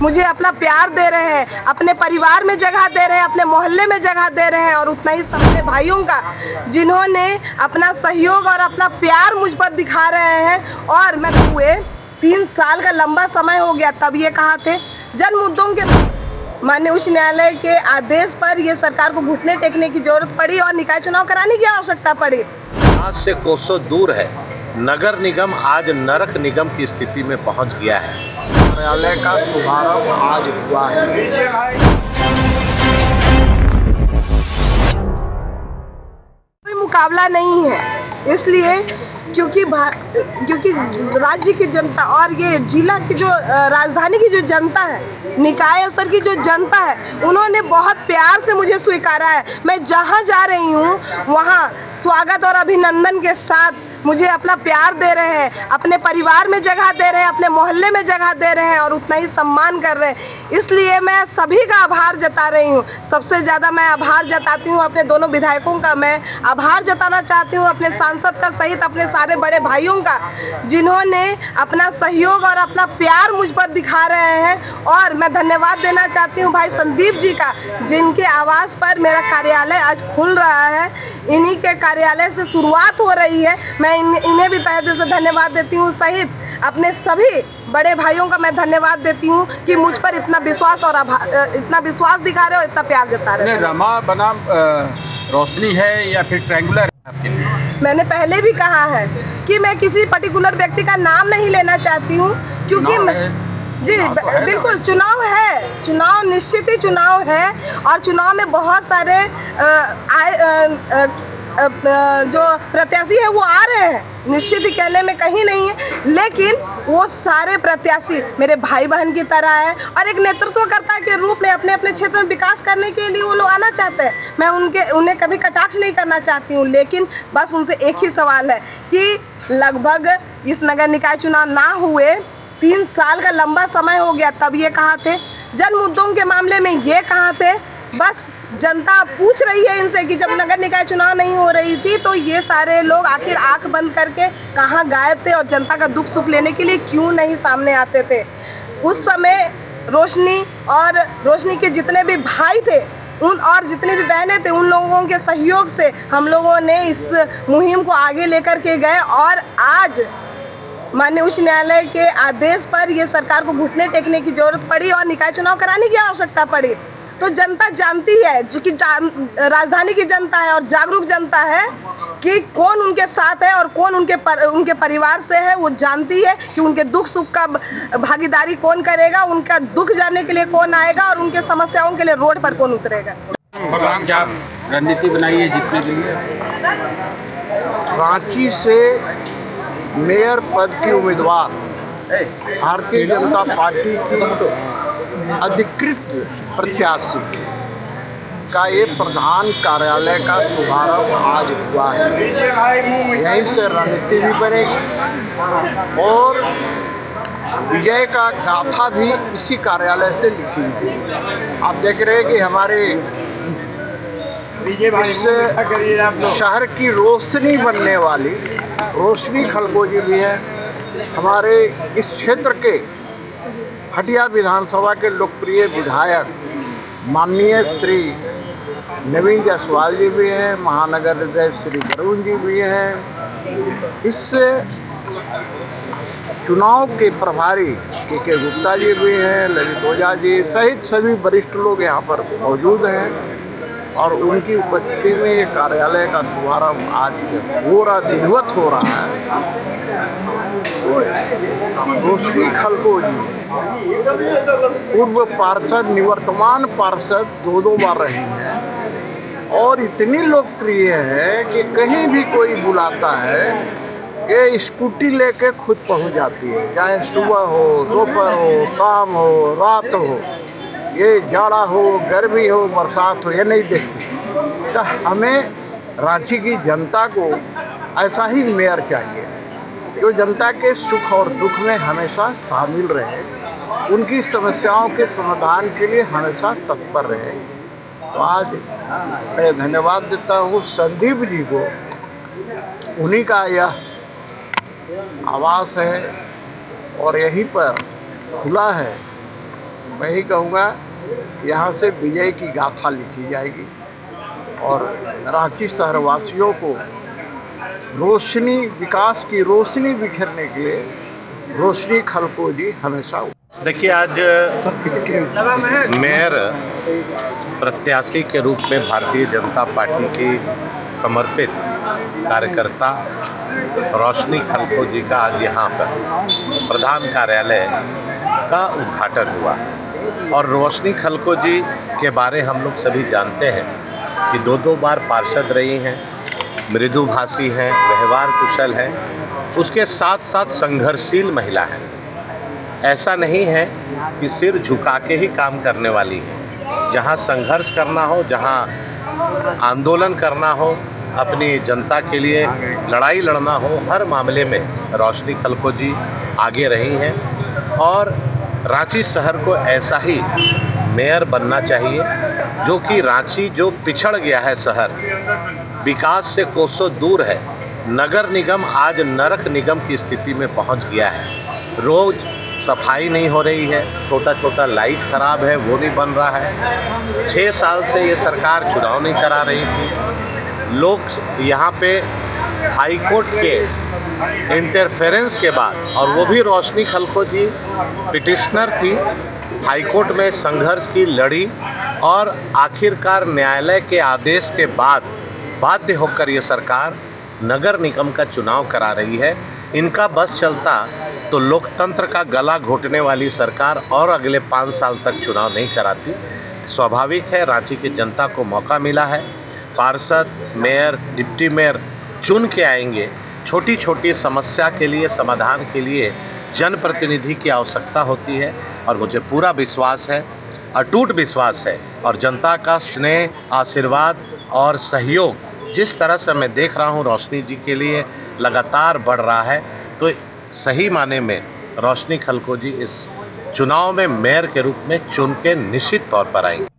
मुझे अपना प्यार दे रहे हैं, अपने परिवार में जगह दे रहे हैं, अपने मोहल्ले में जगह दे रहे हैं, और उतना ही सबसे भाइयों का जिन्होंने अपना सहयोग और अपना प्यार मुझ पर दिखा रहे हैं। और मैं हुए 3 साल का लंबा समय हो गया, तब ये कहा थे जन मुद्दों के माननीय उच्च न्यायालय के आदेश पर ये सरकार को घुटने टेकने की जरूरत पड़ी और निकाय चुनाव कराने की आवश्यकता पड़ी। आज से कोसों दूर है, नगर निगम आज नरक निगम की स्थिति में पहुंच गया है। कार्यालय का शुभारंभ आज हुआ है। कोई मुकाबला नहीं है, इसलिए क्योंकि राज्य की जनता और ये जिला की जो राजधानी की जो जनता है, निकाय स्तर की जो जनता है, उन्होंने बहुत प्यार से मुझे स्वीकारा है। मैं जहां जा रही हूं वहां स्वागत और अभिनंदन के साथ मुझे अपना प्यार दे रहे हैं, अपने परिवार में जगह दे रहे हैं, अपने मोहल्ले में जगह दे रहे हैं और उतना ही सम्मान कर रहे हैं। इसलिए मैं सभी का आभार जता रही हूँ। सबसे ज़्यादा मैं आभार जताती हूँ अपने दोनों विधायकों का, मैं आभार जताना चाहती हूँ अपने सांसद का सहित अपने सारे बड़े भाइयों का, जिन्होंने अपना सहयोग और अपना प्यार मुझ पर दिखा रहे हैं। और मैं धन्यवाद देना चाहती हूँ भाई संदीप जी का, जिनके आवास पर मेरा कार्यालय आज खुल रहा है। इन्हीं के कार्यालय से शुरुआत हो रही है। मैं इन्हें भी तहे दिल से धन्यवाद देती हूँ, सहित अपने सभी बड़े भाइयों का मैं धन्यवाद देती हूँ कि मुझ पर इतना विश्वास और इतना विश्वास दिखा रहे और इतना प्यार जता रहे। रमा बनाम रोशनी है या फिर ट्रायंगुलर है? मैंने पहले भी कहा है कि मैं किसी पर्टिकुलर व्यक्ति का नाम नहीं लेना चाहती हूँ, क्योंकि जी बिल्कुल चुनाव है, चुनाव निश्चित ही चुनाव है और चुनाव में बहुत सारे जो प्रत्याशी है वो आ रहे हैं, निश्चित ही कहने में कहीं नहीं है, लेकिन वो सारे प्रत्याशी मेरे भाई बहन की तरह है और एक नेतृत्वकर्ता के रूप में अपने अपने क्षेत्र में विकास करने के लिए वो लोग आना चाहते हैं। मैं उन्हें कभी कटाक्ष नहीं करना चाहती हूँ, लेकिन बस उनसे एक ही सवाल है कि लगभग इस नगर निकाय चुनाव ना हुए 3 साल का लंबा समय हो गया, तब ये कहा थे जन मुद्दों के मामले में ये कहा थे। बस जनता पूछ रही है इनसे कि जब नगर निकाय चुनाव नहीं हो रही थी तो ये सारे लोग आखिर आंख बंद करके कहाँ गायब थे और जनता का दुख सुख लेने के लिए क्यों नहीं सामने आते थे। उस समय रोशनी के जितने भी भाई थे और जितनी भी बहनें थे, उन लोगों के सहयोग से हम लोगों ने इस मुहिम को आगे लेकर के गए और आज माननीय उच्च न्यायालय के आदेश पर यह सरकार को घुटने टेकने की जरूरत पड़ी और निकाय चुनाव कराने की आवश्यकता पड़ी। तो जनता जानती है, जो कि राजधानी की जनता है और जागरूक जनता है कि कौन उनके साथ है और कौन उनके परिवार से है। वो जानती है कि उनके दुख सुख का भागीदारी कौन करेगा, उनका दुख जानने के लिए कौन आएगा और उनके समस्याओं के लिए रोड पर कौन उतरेगा। क्या रणनीति बनाई है जीतने के लिए? रांची से मेयर पद की उम्मीदवार भारतीय जनता पार्टी की अधिकृत प्रत्याशी का ये प्रधान कार्यालय का शुभारंभ आज हुआ है। यहीं से रणनीति भी बनेगी और विजय का गाथा भी इसी कार्यालय से लिखी है। आप देख रहे हैं कि हमारे इस शहर की रोशनी बनने वाली रोशनी खलगोजी भी है। हमारे इस क्षेत्र के हटिया विधानसभा के लोकप्रिय विधायक माननीय श्री नवीन जायसवाल जी भी हैं, महानगर हृदय श्री वरुण जी भी हैं। इस चुनाव के प्रभारी के गुप्ता जी भी हैं, ललित ओझा जी सहित सभी वरिष्ठ लोग यहाँ पर मौजूद हैं और उनकी उपस्थिति में ये कार्यालय का शुभारंभ आज पूरा विधिवत हो रहा है। रोशनी खलगोजी पूर्व पार्षद, निवर्तमान पार्षद 2 बार रही हैं और इतनी लोकप्रिय है कि कहीं भी कोई बुलाता है ये स्कूटी लेके खुद पहुंच जाती है, चाहे सुबह हो, दोपहर हो, शाम हो, रात हो, ये जाड़ा हो, गर्मी हो, बरसात हो, ये नहीं देखती। तो हमें रांची की जनता को ऐसा ही मेयर चाहिए जो जनता के सुख और दुख में हमेशा शामिल रहे, उनकी समस्याओं के समाधान के लिए हमेशा तत्पर रहे। तो आज मैं धन्यवाद देता हूँ संदीप जी को, उन्हीं का यह आवास है, और यहीं पर खुला है। मैं ही कहूँगा यहाँ से विजय की गाथा लिखी जाएगी और रांची शहरवासियों को रोशनी, विकास की रोशनी बिखेरने के लिए रोशनी खलको जी हमेशा। देखिए, आज मेयर प्रत्याशी के रूप में भारतीय जनता पार्टी की समर्पित कार्यकर्ता रोशनी खलको जी का आज यहाँ पर प्रधान कार्यालय का उद्घाटन हुआ। और रोशनी खलको जी के बारे हम लोग सभी जानते हैं कि दो बार पार्षद रही हैं, मृदुभाषी हैं, व्यवहार कुशल हैं, उसके साथ साथ संघर्षशील महिला है। ऐसा नहीं है कि सिर झुका के ही काम करने वाली है। जहाँ संघर्ष करना हो, जहाँ आंदोलन करना हो, अपनी जनता के लिए लड़ाई लड़ना हो, हर मामले में रोशनी खलको जी आगे रही हैं। और रांची शहर को ऐसा ही मेयर बनना चाहिए, जो कि रांची जो पिछड़ गया है शहर, विकास से कोसों दूर है, नगर निगम आज नरक निगम की स्थिति में पहुंच गया है। रोज सफाई नहीं हो रही है, छोटा छोटा लाइट खराब है, वो नहीं बन रहा है। 6 साल से ये सरकार चुनाव नहीं करा रही थी। लोग यहाँ पे हाई कोर्ट के इंटरफेरेंस के बाद, और वो भी रोशनी खलको जी पिटिशनर थी, हाई कोर्ट में संघर्ष की लड़ी और आखिरकार न्यायालय के आदेश के बाद बाध्य होकर ये सरकार नगर निगम का चुनाव करा रही है। इनका बस चलता तो लोकतंत्र का गला घोटने वाली सरकार और अगले 5 साल तक चुनाव नहीं कराती। स्वाभाविक है, रांची की जनता को मौका मिला है। पार्षद, मेयर, डिप्टी मेयर चुन के आएंगे। छोटी छोटी समस्या के लिए, समाधान के लिए जनप्रतिनिधि की आवश्यकता होती है और मुझे पूरा विश्वास है, अटूट विश्वास है। और जनता का स्नेह, आशीर्वाद और सहयोग जिस तरह से मैं देख रहा हूँ रोशनी जी के लिए लगातार बढ़ रहा है, तो सही माने में रोशनी खलको जी इस चुनाव में मेयर के रूप में चुन के निश्चित तौर पर आएंगे।